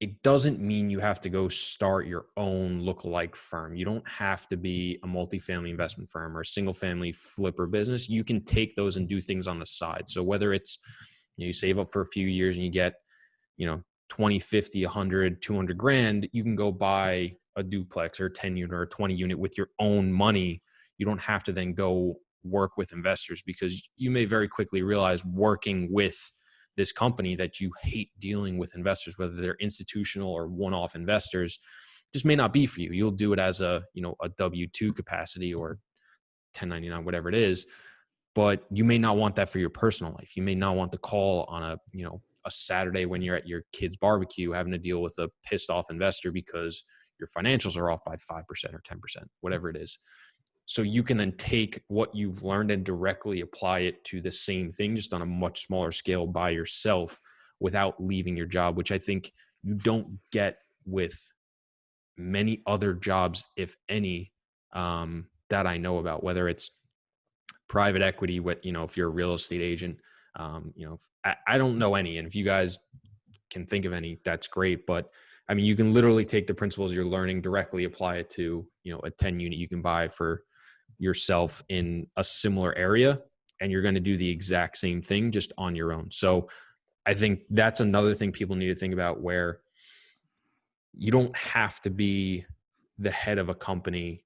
it doesn't mean you have to go start your own lookalike firm. You don't have to be a multifamily investment firm or a single family flipper business. You can take those and do things on the side. So whether it's, you save up for a few years and you get, 20, 50, 100, 200 grand, you can go buy a duplex or a 10 unit or a 20 unit with your own money. You don't have to then go work with investors, because you may very quickly realize working with this company that you hate dealing with investors, whether they're institutional or one-off investors, just may not be for you. You'll do it as a W-2 capacity or 1099, whatever it is, but you may not want that for your personal life. You may not want the call on a Saturday when you're at your kid's barbecue having to deal with a pissed off investor because your financials are off by 5% or 10%, whatever it is. So you can then take what you've learned and directly apply it to the same thing, just on a much smaller scale by yourself without leaving your job, which I think you don't get with many other jobs, if any, that I know about, whether it's private equity, if you're a real estate agent, I don't know any. And if you guys can think of any, that's great. But I mean, you can literally take the principles you're learning, directly apply it to, a 10 unit you can buy for yourself in a similar area, and you're going to do the exact same thing just on your own. So I think that's another thing people need to think about, where you don't have to be the head of a company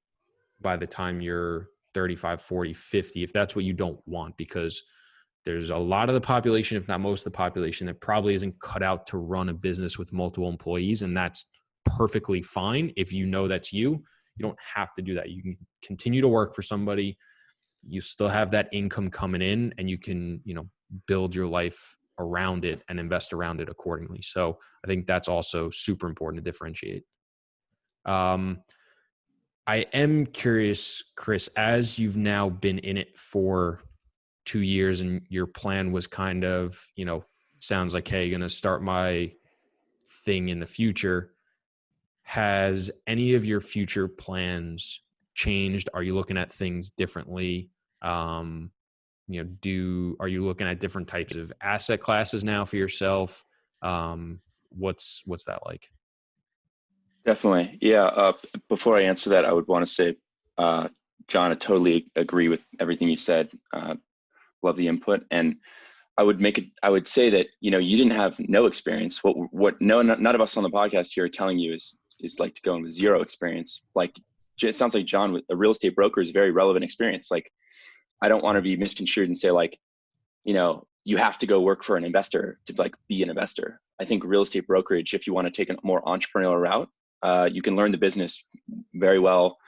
by the time you're 35, 40, 50, if that's what you don't want, because there's a lot of the population, if not most of the population, that probably isn't cut out to run a business with multiple employees. And that's perfectly fine. If you know that's you don't have to do that. You can continue to work for somebody. You still have that income coming in, and you can, build your life around it and invest around it accordingly. So I think that's also super important to differentiate. I am curious, Chris, as you've now been in it for 2 years and your plan was kind of, sounds like, hey, going to start my thing in the future. Has any of your future plans changed? Are you looking at things differently? Are you looking at different types of asset classes now for yourself? What's that like? Definitely. Yeah. Before I answer that, I would want to say, John, I totally agree with everything you said. Love the input. And I would say that, you didn't have no experience. None of us on the podcast here are telling you is like to go in with zero experience. Like, it sounds like John, with a real estate broker, is very relevant experience. Like, I don't want to be misconstrued and say, like, you have to go work for an investor to like be an investor. I think real estate brokerage, if you want to take a more entrepreneurial route, you can learn the business very well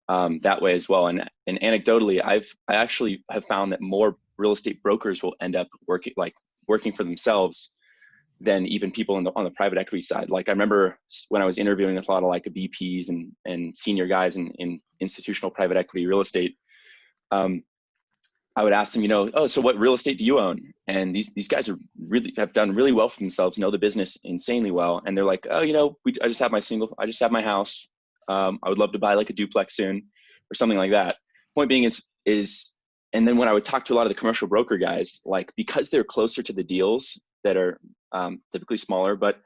that way as well. And anecdotally, I actually have found that more real estate brokers will end up working for themselves than even people on the private equity side. Like, I remember when I was interviewing with a lot of like VPs and senior guys in institutional private equity real estate, I would ask them, oh, so what real estate do you own? And these guys have done really well for themselves, know the business insanely well. And they're like, oh, I just have my house. I would love to buy like a duplex soon or something like that. Point being is, and then when I would talk to a lot of the commercial broker guys, like, because they're closer to the deals that are typically smaller, but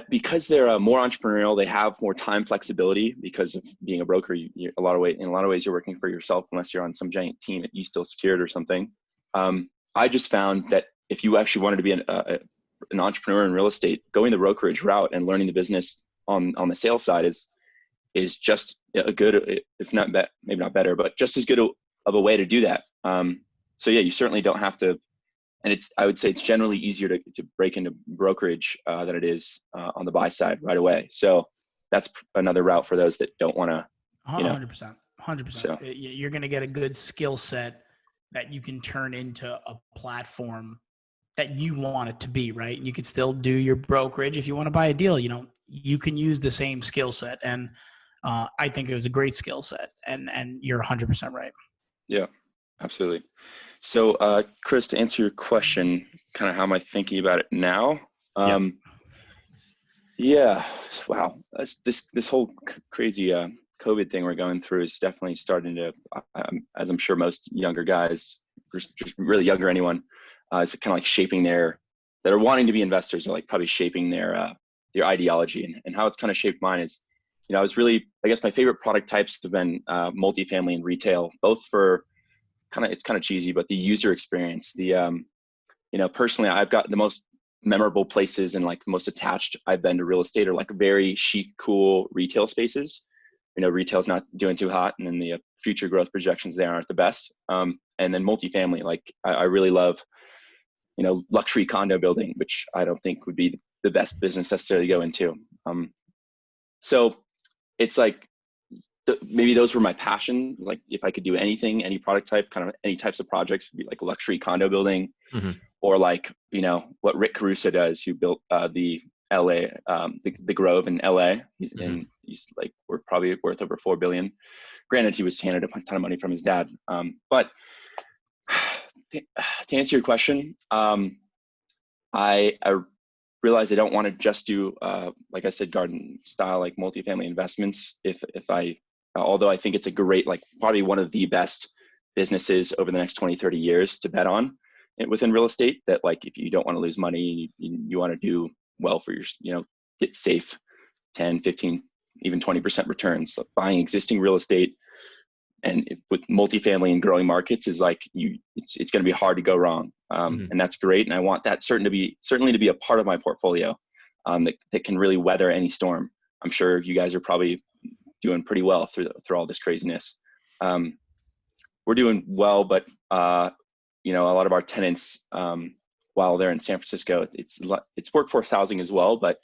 because they're more entrepreneurial, they have more time flexibility because of being a broker. In a lot of ways, you're working for yourself, unless you're on some giant team at Eastdil Secured or something. I just found that if you actually wanted to be an entrepreneur in real estate, going the brokerage route and learning the business on the sales side is just a good, if not maybe not better, but just as good of a way to do that. So yeah, you certainly don't have to. And I would say it's generally easier to break into brokerage than it is on the buy side right away. So that's another route for those that don't want to. 100%. So you're going to get a good skill set that you can turn into a platform that you want it to be, right? You could still do your brokerage. If you want to buy a deal, you can use the same skill set. And I think it was a great skill set, and you're 100% right. Yeah, absolutely. So, Chris, to answer your question, kind of how am I thinking about it now? Yeah. Wow. This whole crazy COVID thing we're going through is definitely starting to, as I'm sure most younger guys, just really younger anyone, is kind of like shaping that are wanting to be investors, are like probably shaping their your ideology, and how it's kind of shaped mine is, I was really, I guess my favorite product types have been multifamily and retail, both for it's kind of cheesy, but the user experience, personally, I've got the most memorable places and like most attached I've been to real estate are like very chic, cool retail spaces. Retail's not doing too hot, and then the future growth projections there aren't the best. And then multifamily, like I really love, luxury condo building, which I don't think would be the best business necessarily to go into. So it's like maybe those were my passion. Like if I could do anything, any product type, kind of any types of projects, would be like luxury condo building, or like what Rick Caruso does, who built the LA, the Grove in LA. He's like, we're probably worth over $4 billion. Granted, he was handed a ton of money from his dad. But to answer your question, I realized I don't want to just do, like I said, garden style, like multifamily investments. Although I think it's a great, like probably one of the best businesses over the next 20, 30 years to bet on within real estate, that like, if you don't want to lose money, you want to do well for your, get safe 10, 15, even 20% returns. So buying existing real estate and with multifamily and growing markets is like it's going to be hard to go wrong. And that's great. And I want that certainly to be a part of my portfolio that can really weather any storm. I'm sure you guys are probably doing pretty well through all this craziness. We're doing well, but a lot of our tenants, while they're in San Francisco, it's workforce housing as well, but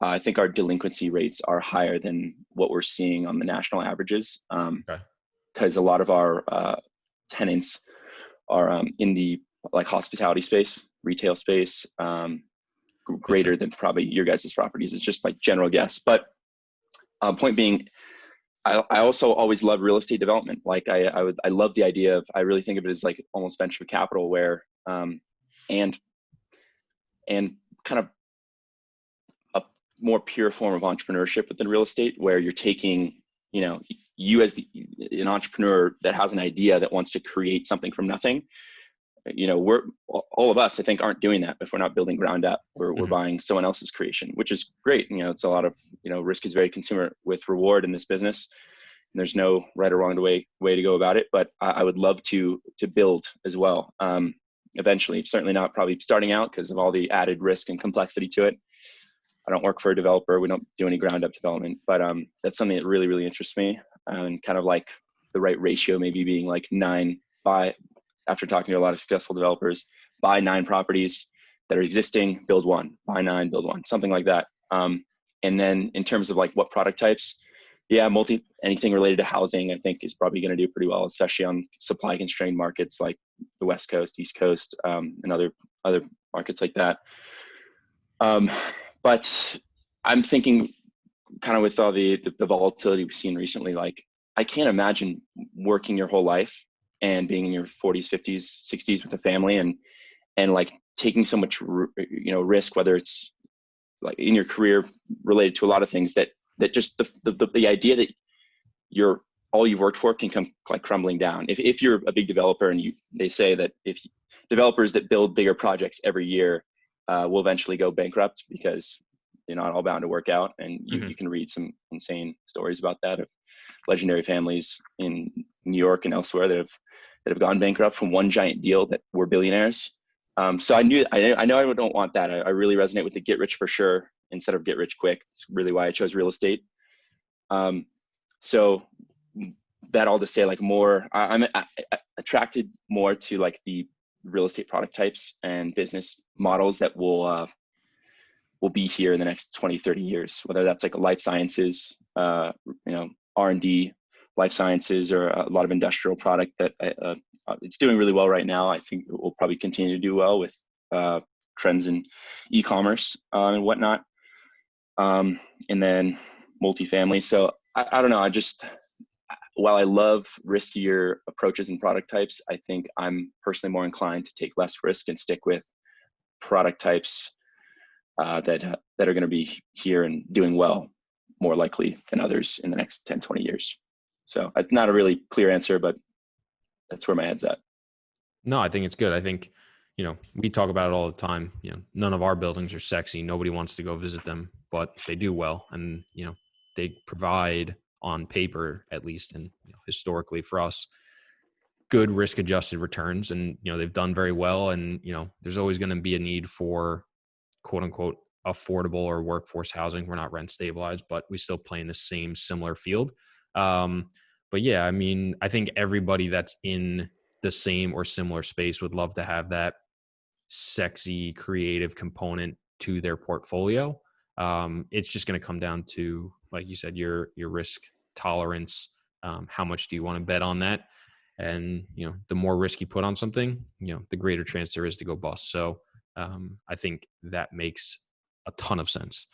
I think our delinquency rates are higher than what we're seeing on the national averages. Because a lot of our tenants are in the like hospitality space, retail space, greater than probably your guys' properties. It's just like general guess. But point being, I also always love real estate development. Like I love the idea of, I really think of it as like almost venture capital, where and kind of a more pure form of entrepreneurship within real estate, where you're taking, you as an entrepreneur that has an idea that wants to create something from nothing. We're all of us, I think, aren't doing that if we're not building ground up. We're buying someone else's creation, which is great. It's a lot of, risk is very consumer with reward in this business. And there's no right or wrong way to go about it. But I would love to build as well. Eventually, certainly not probably starting out because of all the added risk and complexity to it. I don't work for a developer. We don't do any ground up development, but that's something that really, really interests me. And kind of like the right ratio, maybe being like 9 after talking to a lot of successful developers, buy 9 properties that are existing, build 1, buy 9, build 1, something like that. And then in terms of like what product types, anything related to housing, I think is probably going to do pretty well, especially on supply constrained markets like the West Coast, East Coast, and other markets like that. But I'm thinking kind of with all the volatility we've seen recently, like I can't imagine working your whole life and being in your 40s, 50s, 60s with a family and like taking so much, risk, whether it's like in your career related to a lot of things that just the idea that all you've worked for can come like crumbling down. If you're a big developer and they say that if developers that build bigger projects every year will eventually go bankrupt because they're not all bound to work out. And you can read some insane stories about that of legendary families in New York and elsewhere that have gone bankrupt from one giant deal that were billionaires. So I know I don't want that. I really resonate with the get rich for sure instead of get rich quick. It's really why I chose real estate. So that all to say, like more, I'm attracted more to like the real estate product types and business models that will be here in the next 20, 30 years, whether that's like a life sciences, R&D, life sciences, or a lot of industrial product that it's doing really well right now. I think it will probably continue to do well with trends in e-commerce and whatnot. And then multifamily. So I don't know. While I love riskier approaches and product types, I think I'm personally more inclined to take less risk and stick with product types that are going to be here and doing well more likely than others in the next 10, 20 years. So it's not a really clear answer, but that's where my head's at. No, I think it's good. I think, we talk about it all the time. None of our buildings are sexy. Nobody wants to go visit them, but they do well. And, they provide on paper, at least, and historically for us, good risk adjusted returns. And, they've done very well. And, there's always going to be a need for quote unquote affordable or workforce housing. We're not rent stabilized, but we still play in the same similar field. But yeah, I mean, I think everybody that's in the same or similar space would love to have that sexy creative component to their portfolio. It's just going to come down to, like you said, your risk tolerance. How much do you want to bet on that? And, the more risk you put on something, the greater chance there is to go bust. So I think that makes a ton of sense.